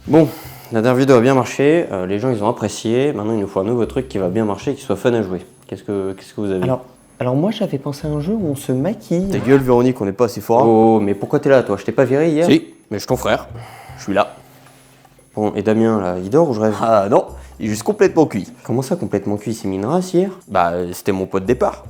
Bon, la dernière vidéo a bien marché, les gens ils ont apprécié, maintenant il nous faut un nouveau truc qui va bien marcher et qui soit fun à jouer. Qu'est-ce que vous avez? Alors moi j'avais pensé à un jeu où on se maquille. Ta gueule Véronique, on n'est pas assez fort. Oh, mais pourquoi t'es là toi? Je t'ai pas viré hier? Si, mais je suis ton frère, je suis là. Bon, et Damien là, il dort ou je rêve? Ah non, il est juste complètement cuit. Comment ça complètement cuit? C'est mis une race hier? Bah, c'était mon pot de départ.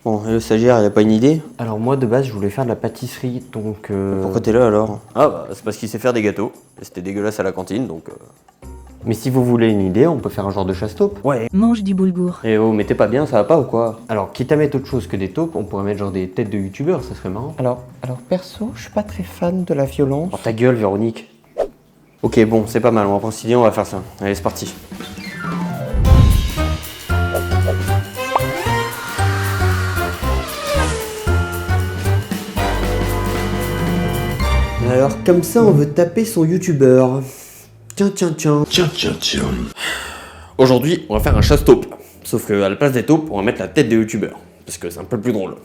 Bon, et le stagiaire, il a pas une idée? Alors moi de base je voulais faire de la pâtisserie donc... Pourquoi t'es là alors? Ah bah, c'est parce qu'il sait faire des gâteaux. Et c'était dégueulasse à la cantine donc... Mais si vous voulez une idée, on peut faire un genre de chasse taupe. Ouais. Mange du boulgour. Eh oh, mais t'es pas bien, ça va pas ou quoi? Alors quitte à mettre autre chose que des taupes, on pourrait mettre genre des têtes de youtubeurs, ça serait marrant. Alors perso, je suis pas très fan de la violence. Oh ta gueule Véronique. Ok bon, c'est pas mal, on va prendre cette idée, on va faire ça. Allez, c'est parti. Alors comme ça on veut taper son youtubeur. Tiens. Aujourd'hui on va faire un chasse taupe. Sauf qu'à la place des taupes, on va mettre la tête des youtubeurs. Parce que c'est un peu plus drôle.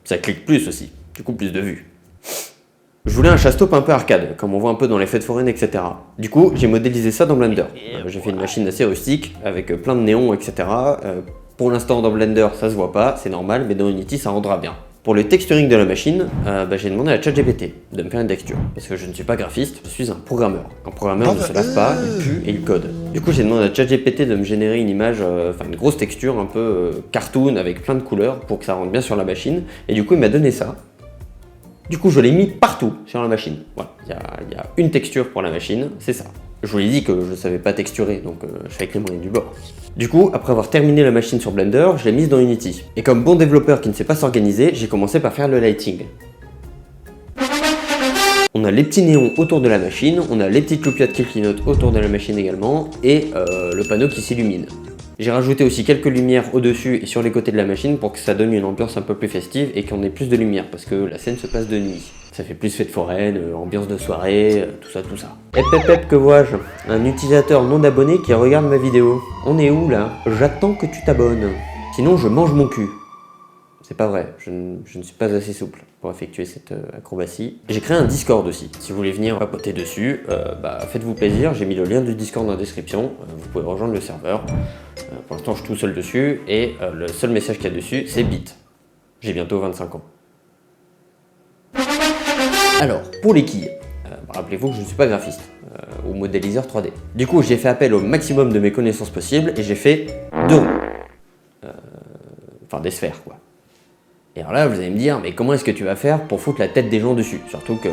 Ça clique plus aussi, du coup plus de vues. Je voulais un chasse taupe un peu arcade, comme on voit un peu dans les fêtes foraines, etc. Du coup, j'ai modélisé ça dans Blender. J'ai fait une machine assez rustique, avec plein de néons, etc. Pour l'instant dans Blender ça se voit pas, c'est normal, mais dans Unity ça rendra bien. Pour le texturing de la machine, j'ai demandé à ChatGPT de me faire une texture. Parce que je ne suis pas graphiste, je suis un programmeur. Un programmeur ne se lave pas, il pue et il code. Du coup j'ai demandé à ChatGPT de me générer une image, une grosse texture un peu cartoon avec plein de couleurs pour que ça rentre bien sur la machine. Et du coup il m'a donné ça. Du coup je l'ai mis partout sur la machine. Voilà, il y a une texture pour la machine, c'est ça. Je vous l'ai dit que je ne savais pas texturer, donc je fais avec les moyens du bord. Du coup, après avoir terminé la machine sur Blender, je l'ai mise dans Unity. Et comme bon développeur qui ne sait pas s'organiser, j'ai commencé par faire le lighting. On a les petits néons autour de la machine, on a les petites loupiottes qui clignotent autour de la machine également, et le panneau qui s'illumine. J'ai rajouté aussi quelques lumières au-dessus et sur les côtés de la machine pour que ça donne une ambiance un peu plus festive et qu'on ait plus de lumière, parce que la scène se passe de nuit. Ça fait plus fête foraine, ambiance de soirée, tout ça. Hep, que vois-je? Un utilisateur non abonné qui regarde ma vidéo. On est où là? J'attends que tu t'abonnes. Sinon je mange mon cul. C'est pas vrai, je ne suis pas assez souple pour effectuer cette acrobatie. J'ai créé un Discord aussi. Si vous voulez venir papoter dessus, faites-vous plaisir, j'ai mis le lien du Discord dans la description. Vous pouvez rejoindre le serveur. Pour l'instant je suis tout seul dessus et le seul message qu'il y a dessus c'est bit. J'ai bientôt 25 ans. Alors, pour les quilles, rappelez-vous que je ne suis pas graphiste ou modéliseur 3D. Du coup, j'ai fait appel au maximum de mes connaissances possibles et j'ai fait 2 ronds. Enfin, des sphères, quoi. Et alors là, vous allez me dire, mais comment est-ce que tu vas faire pour foutre la tête des gens dessus? Surtout que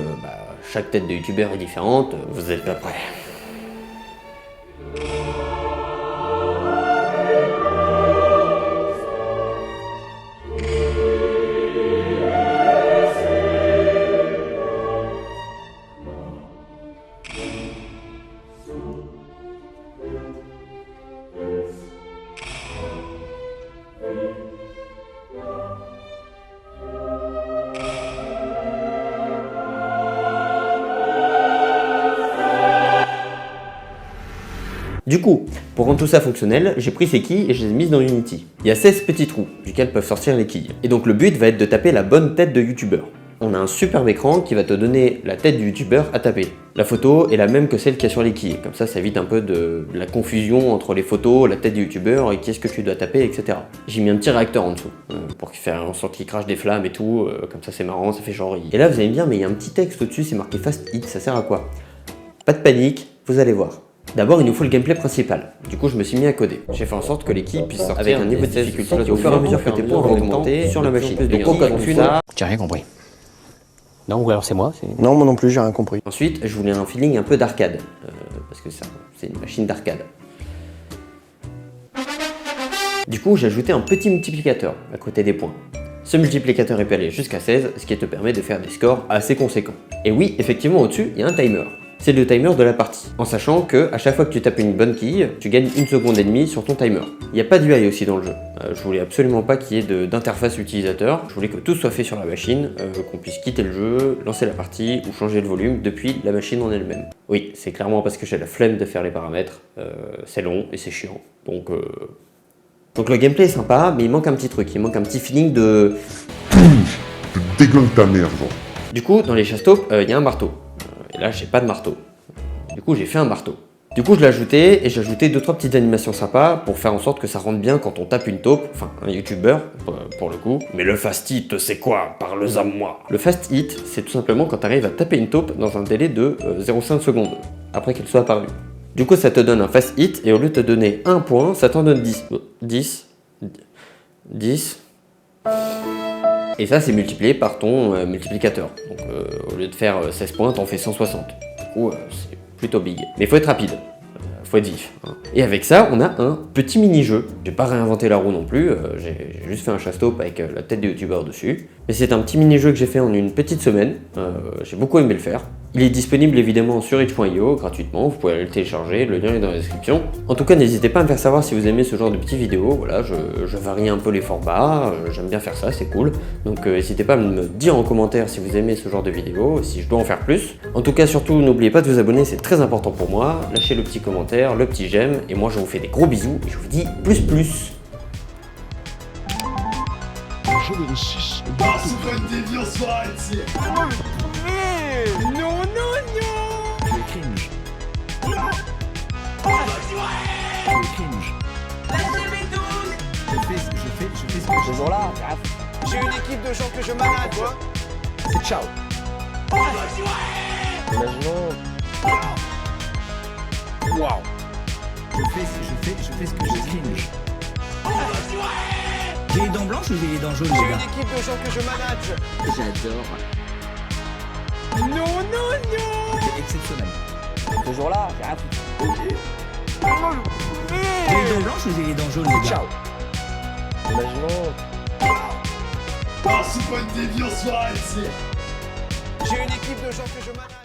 chaque tête de youtubeur est différente, vous êtes pas prêts. Du coup, pour rendre tout ça fonctionnel, j'ai pris ces quilles et je les ai mises dans Unity. Il y a 16 petits trous, duquel peuvent sortir les quilles. Et donc le but va être de taper la bonne tête de youtubeur. On a un superbe écran qui va te donner la tête du youtubeur à taper. La photo est la même que celle qu'il y a sur les quilles, comme ça évite un peu de la confusion entre les photos, la tête du youtubeur et qu'est-ce que tu dois taper, etc. J'ai mis un petit réacteur en dessous, pour faire en sorte qu'il crache des flammes et tout, comme ça c'est marrant, ça fait genre... Et là vous allez me dire, mais il y a un petit texte au-dessus, c'est marqué Fast Hit, ça sert à quoi? Pas de panique, vous allez voir. D'abord, il nous faut le gameplay principal. Du coup, je me suis mis à coder. J'ai fait en sorte que les quilles puissent sortir avec un niveau de difficulté qui, au fur et à mesure que tes points vont augmenter sur la machine. Donc, on code ça. J'ai rien compris. Non, ou alors c'est moi. Non, moi non plus, j'ai rien compris. Ensuite, je voulais un feeling un peu d'arcade. Parce que ça, c'est une machine d'arcade. Du coup, j'ai ajouté un petit multiplicateur à côté des points. Ce multiplicateur peut aller jusqu'à 16, ce qui te permet de faire des scores assez conséquents. Et oui, effectivement, au-dessus, il y a un timer. C'est le timer de la partie, en sachant que à chaque fois que tu tapes une bonne quille, tu gagnes 1 seconde et demie sur ton timer. Il n'y a pas d'UI aussi dans le jeu. Je voulais absolument pas qu'il y ait d'interface utilisateur. Je voulais que tout soit fait sur la machine, qu'on puisse quitter le jeu, lancer la partie ou changer le volume depuis la machine en elle-même. Oui, c'est clairement parce que j'ai la flemme de faire les paramètres. C'est long et c'est chiant. Donc le gameplay est sympa, mais il manque un petit truc. Il manque un petit feeling de... Dégueule ta mère, genre. Du coup, dans les chasse-taupes, il y a un marteau. Et là, j'ai pas de marteau. Du coup, j'ai fait un marteau. Du coup, je l'ai ajouté et j'ai ajouté 2-3 petites animations sympas pour faire en sorte que ça rentre bien quand on tape une taupe, enfin un youtubeur pour le coup. Mais le fast hit, c'est quoi? Parle-en moi. Le fast hit, c'est tout simplement quand tu arrives à taper une taupe dans un délai de 0,5 secondes après qu'elle soit apparue. Du coup, ça te donne un fast hit et au lieu de te donner 1 point, ça t'en donne 10. 10. Et ça, c'est multiplié par ton multiplicateur. Donc, au lieu de faire 16 points, t'en fais 160. Du coup, c'est plutôt big. Mais faut être rapide. Faut être vif. Hein. Et avec ça, on a un petit mini-jeu. J'ai pas réinventé la roue non plus. J'ai juste fait un chasse-taupe avec la tête des youtubeurs dessus. Mais c'est un petit mini-jeu que j'ai fait en une petite semaine. J'ai beaucoup aimé le faire. Il est disponible évidemment sur itch.io gratuitement, vous pouvez aller le télécharger, le lien est dans la description. En tout cas, n'hésitez pas à me faire savoir si vous aimez ce genre de petites vidéos, voilà, je varie un peu les formats, j'aime bien faire ça, c'est cool. Donc n'hésitez pas à me dire en commentaire si vous aimez ce genre de vidéos, si je dois en faire plus. En tout cas, surtout, n'oubliez pas de vous abonner, c'est très important pour moi. Lâchez le petit commentaire, le petit j'aime, et moi je vous fais des gros bisous, et je vous dis plus. Numéro 6. Ah, c'est pas une déviance, faut arrêter. Non. Tu es cringe. Tu es cringe. Lâchez mes 12. Je fais ce que je Ce jour-là, J'ai une équipe de gens que je manage. Quoi? C'est ciao. imaginons. Waouh. Je fais ce que je cringe. J'ai les dents blanches ou j'ai les dents jaunes, J'ai les une gars? équipe de gens que je manage. J'adore. Non. C'est exceptionnel. Ce jour-là, j'ai rien foutu. J'ai les dents blanches ou j'ai les dents jaunes, les gars? Ciao. Imaginons. Ah, c'est pas une déviance, faut arrêter. J'ai une équipe de gens que je manage.